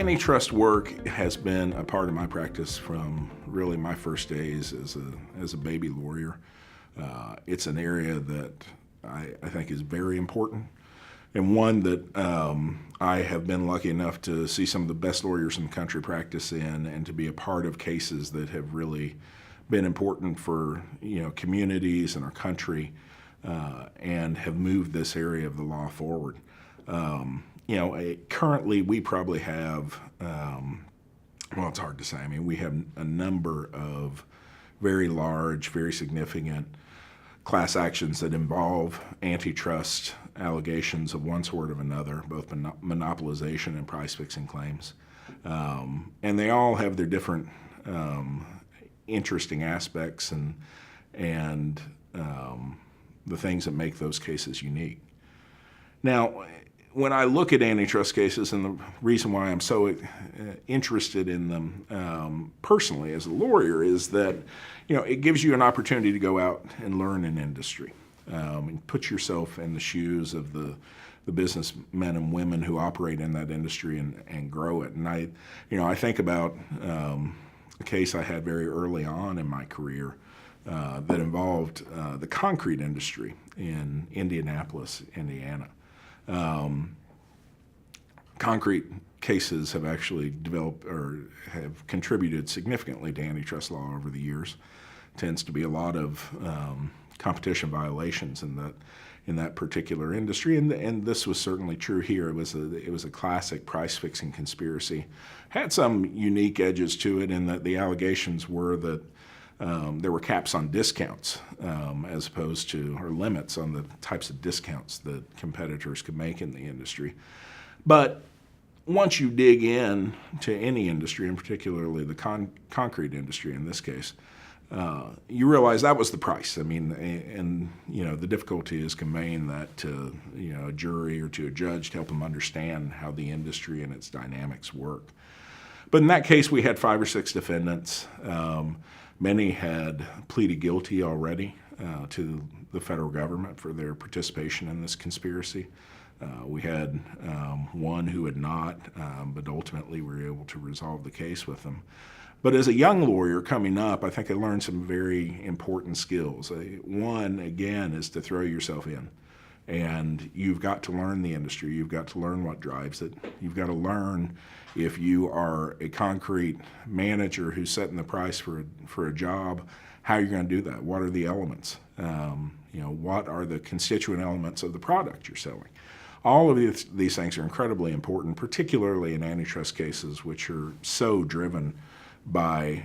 Antitrust work has been a part of my practice from really my first days as a baby lawyer. It's an area that I think is very important, and one that I have been lucky enough to see some of the best lawyers in the country practice in, and to be a part of cases that have really been important for communities and our country, and have moved this area of the law forward. Currently we probably have, well, it's hard to say. I mean, we have a number of very large, very significant class actions that involve antitrust allegations of one sort or another, both monopolization and price-fixing claims. And they all have their different interesting aspects and the things that make those cases unique. Now, when I look at antitrust cases, and the reason why I'm so interested in them personally as a lawyer is that it gives you an opportunity to go out and learn an industry, and put yourself in the shoes of the businessmen and women who operate in that industry and grow it. And I think about a case I had very early on in my career that involved the concrete industry in Indianapolis, Indiana. Concrete cases have actually developed or have contributed significantly to antitrust law over the years. Tends to be a lot of competition violations in that particular industry, and this was certainly true here. It was a classic price-fixing conspiracy. Had some unique edges to it in that the allegations were that there were caps on discounts as opposed to, or limits on the types of discounts that competitors could make in the industry. But once you dig in to any industry, and particularly the concrete industry in this case, you realize that was the price. I mean, and the difficulty is conveying that to a jury or to a judge to help them understand how the industry and its dynamics work. But in that case, we had 5 or 6 defendants. Many had pleaded guilty already to the federal government for their participation in this conspiracy. We had one who had not, but ultimately we were able to resolve the case with them. But as a young lawyer coming up, I think I learned some very important skills. One, again, is to throw yourself in. And you've got to learn the industry. You've got to learn what drives it. You've got to learn, if you are a concrete manager who's setting the price for a job, how you're going to do that. What are the elements? What are the constituent elements of the product you're selling? All of these things are incredibly important, particularly in antitrust cases, which are so driven by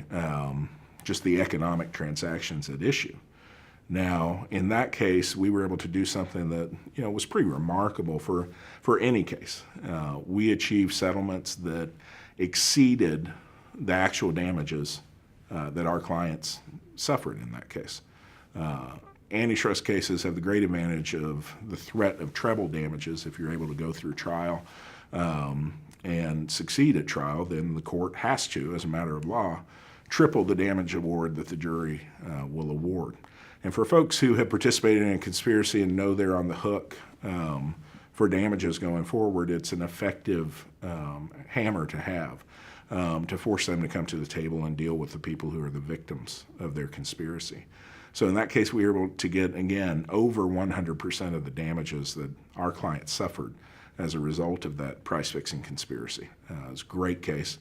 just the economic transactions at issue. Now, in that case, we were able to do something that was pretty remarkable for any case. We achieved settlements that exceeded the actual damages that our clients suffered in that case. Antitrust cases have the great advantage of the threat of treble damages. If you're able to go through trial and succeed at trial, then the court has to, as a matter of law, triple the damage award that the jury will award. And for folks who have participated in a conspiracy and know they're on the hook for damages going forward, it's an effective hammer to have to force them to come to the table and deal with the people who are the victims of their conspiracy. So in that case, we were able to get, again, over 100% of the damages that our clients suffered as a result of that price-fixing conspiracy. It was a great case.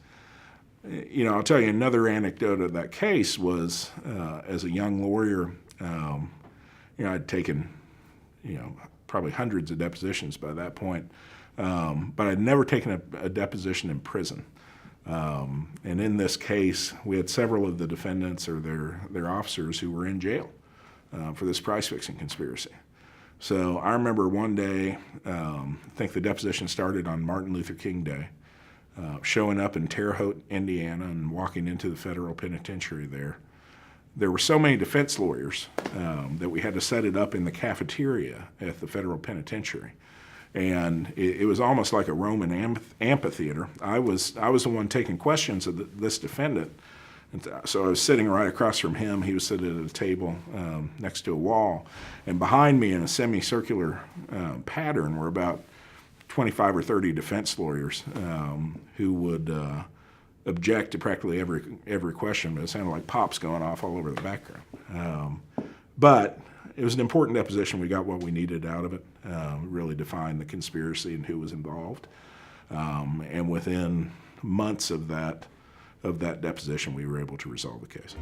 I'll tell you another anecdote of that case was, as a young lawyer, I'd taken, probably hundreds of depositions by that point, but I'd never taken a deposition in prison. And in this case, we had several of the defendants or their officers who were in jail for this price-fixing conspiracy. So I remember one day, I think the deposition started on Martin Luther King Day, showing up in Terre Haute, Indiana, and walking into the federal penitentiary there. There were so many defense lawyers that we had to set it up in the cafeteria at the federal penitentiary. And it was almost like a Roman amphitheater. I was the one taking questions of this defendant. And so I was sitting right across from him. He was sitting at a table next to a wall. And behind me in a semicircular pattern were about 25 or 30 defense lawyers who would object to practically every question, but it sounded like pops going off all over the background. But it was an important deposition. We got what we needed out of it. Really defined the conspiracy and who was involved. And within months of that deposition, we were able to resolve the case.